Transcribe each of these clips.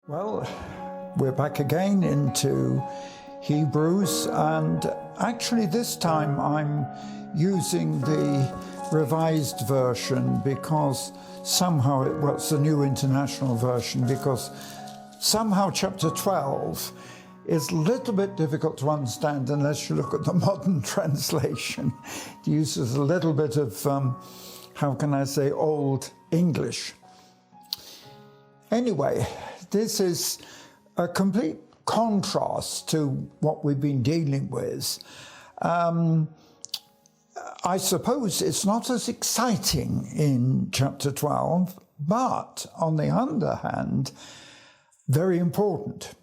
Well, we're back again into Hebrews, and actually this time I'm using the revised version because somehow it's the New International Version, because somehow chapter 12 is a little bit difficult to understand unless you look at the modern translation. It uses a little bit of, how can I say, Old English. Anyway, this is a complete contrast to what we've been dealing with. I suppose it's not as exciting in chapter 12, but on the other hand, very important,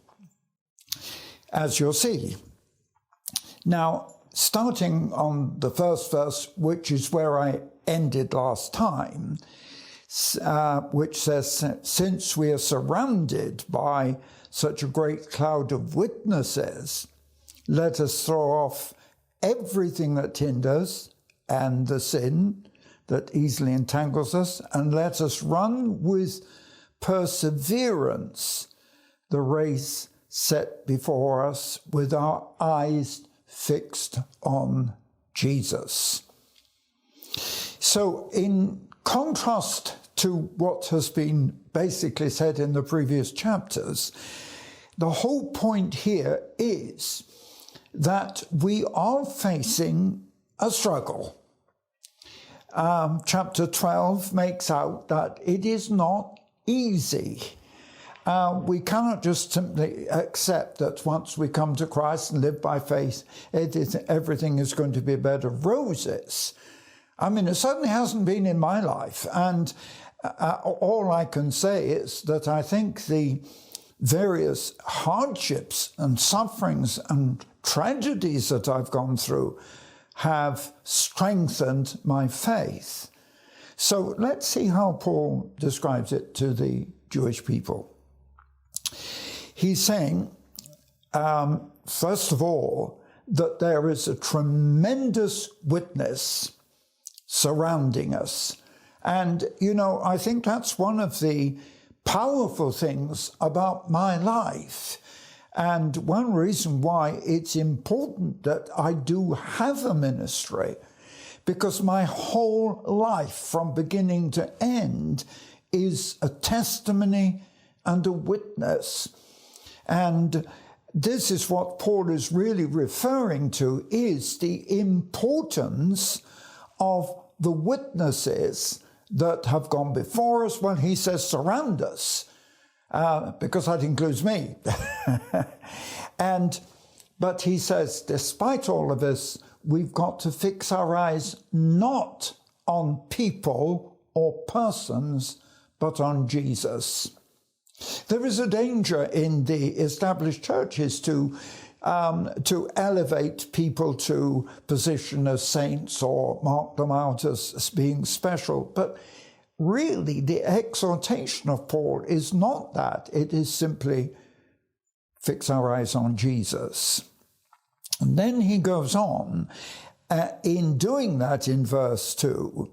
as you'll see. Now, starting on the first verse, which is where I ended last time, which says, since we are surrounded by such a great cloud of witnesses, let us throw off everything that hinders and the sin that easily entangles us, and let us run with perseverance the race set before us with our eyes fixed on Jesus. So in contrast to what has been basically said in the previous chapters, the whole point here is that we are facing a struggle. Chapter 12 makes out that it is not easy. We cannot just simply accept that once we come to Christ and live by faith, everything is going to be a bed of roses. I mean, it certainly hasn't been in my life, and all I can say is that I think the various hardships and sufferings and tragedies that I've gone through have strengthened my faith. So let's see how Paul describes it to the Jewish people. He's saying, first of all, that there is a tremendous witness surrounding us. And, you know, I think that's one of the powerful things about my life. And one reason why it's important that I do have a ministry, because my whole life from beginning to end is a testimony and a witness. And this is what Paul is really referring to, is the importance of the witnesses that have gone before us. Well, he says surround us, because that includes me. But he says, despite all of this, we've got to fix our eyes not on people or persons, but on Jesus. There is a danger in the established churches to elevate people to position as saints or mark them out as being special. But really, the exhortation of Paul is not that. It is simply fix our eyes on Jesus. And then he goes on, in doing that in verse 2,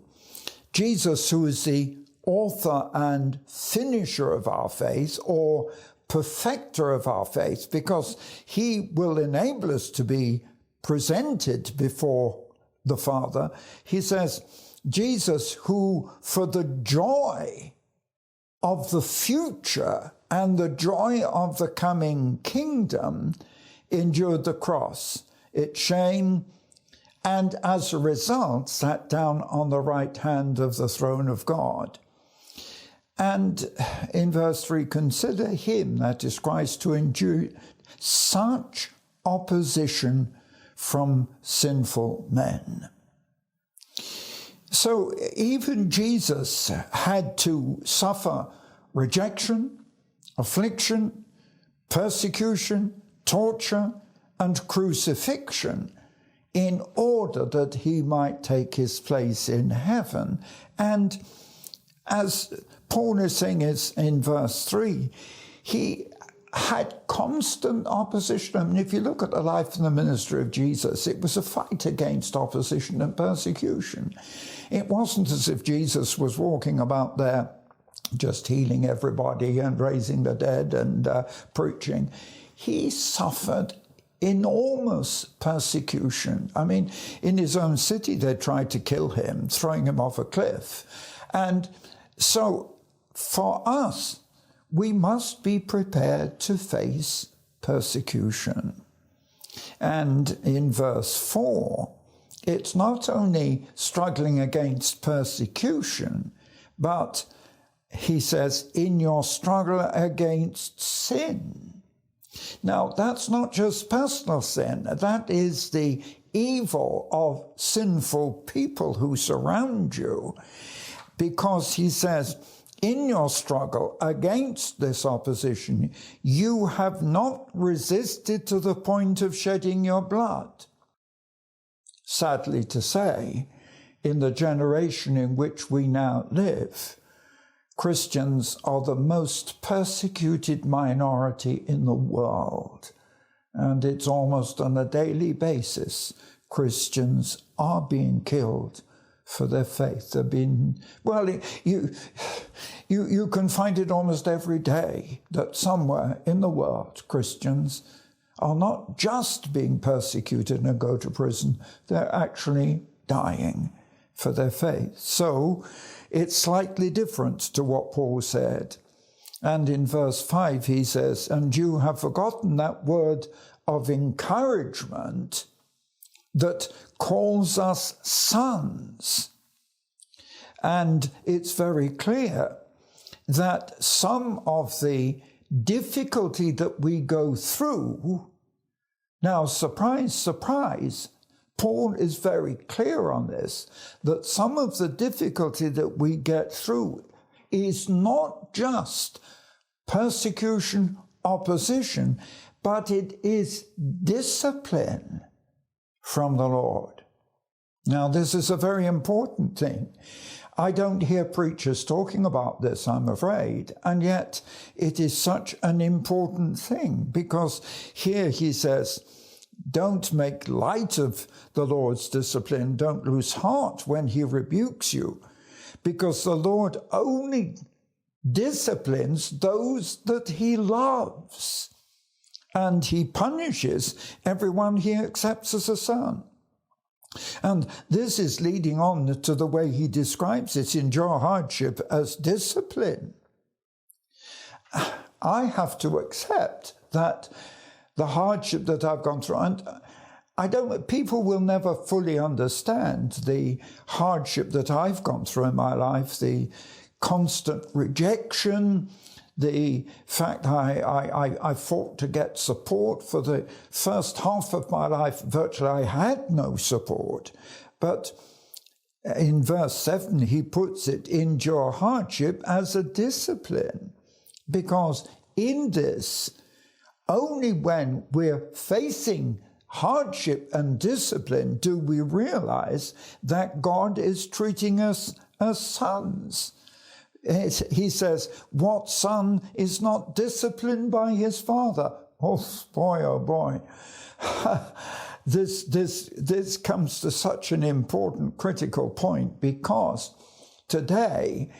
Jesus, who is the author and finisher of our faith, or perfecter of our faith, because he will enable us to be presented before the Father. He says, Jesus, who for the joy of the future and the joy of the coming kingdom endured the cross, its shame, and as a result sat down on the right hand of the throne of God. And in verse 3, consider him, that is Christ, to endure such opposition from sinful men. So even Jesus had to suffer rejection, affliction, persecution, torture, and crucifixion in order that he might take his place in heaven. And as Paul is saying is in verse 3, he had constant opposition. I mean, if you look at the life and the ministry of Jesus, it was a fight against opposition and persecution. It wasn't as if Jesus was walking about there just healing everybody and raising the dead and preaching. He suffered enormous persecution. I mean, in his own city, they tried to kill him, throwing him off a cliff. And so for us, we must be prepared to face persecution. And in verse 4, it's not only struggling against persecution, but he says, in your struggle against sin. Now, that's not just personal sin. That is the evil of sinful people who surround you. Because he says, in your struggle against this opposition, you have not resisted to the point of shedding your blood. Sadly to say, in the generation in which we now live, Christians are the most persecuted minority in the world. And it's almost on a daily basis, Christians are being killed for their faith. They're being, well, you can find it almost every day that somewhere in the world, Christians are not just being persecuted and go to prison, they're actually dying for their faith. So it's slightly different to what Paul said. And in verse 5 he says, and you have forgotten that word of encouragement that calls us sons. And it's very clear that some of the difficulty that we go through, now surprise, surprise, Paul is very clear on this, that some of the difficulty that we get through is not just persecution, opposition, but it is discipline from the Lord. Now, this is a very important thing. I don't hear preachers talking about this, I'm afraid, and yet it is such an important thing, because here he says, don't make light of the Lord's discipline, don't lose heart when he rebukes you, because the Lord only disciplines those that he loves, and he punishes everyone he accepts as a son. And this is leading on to the way he describes it, endure hardship as discipline. I have to accept that the hardship that I've gone through, and people will never fully understand the hardship that I've gone through in my life, the constant rejection, the fact I fought to get support. For the first half of my life, virtually I had no support. But in verse 7, he puts it, endure hardship as a discipline. Because in this, only when we're facing hardship and discipline do we realize that God is treating us as sons. He says, what son is not disciplined by his father? Oh boy. This comes to such an important, critical point, because today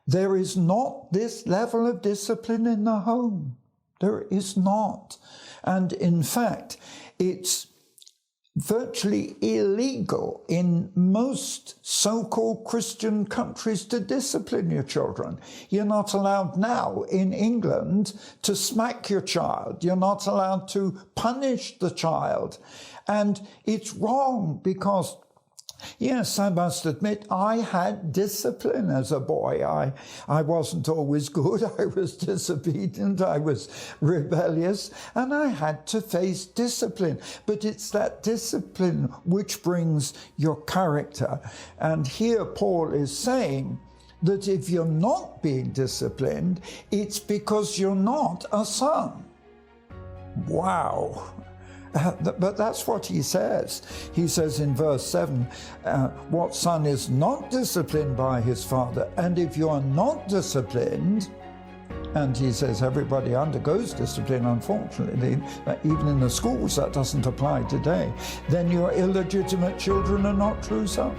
there is not this level of discipline in the home. There is not. And in fact, it's virtually illegal in most so-called Christian countries to discipline your children. You're not allowed now in England to smack your child. You're not allowed to punish the child. And it's wrong because, yes, I must admit, I had discipline as a boy. I wasn't always good. I was disobedient. I was rebellious. And I had to face discipline. But it's that discipline which brings your character. And here Paul is saying that if you're not being disciplined, it's because you're not a son. Wow. But that's what he says. He says in verse 7, what son is not disciplined by his father? And if you are not disciplined, and he says everybody undergoes discipline, unfortunately, even in the schools that doesn't apply today, then your illegitimate children are not true sons.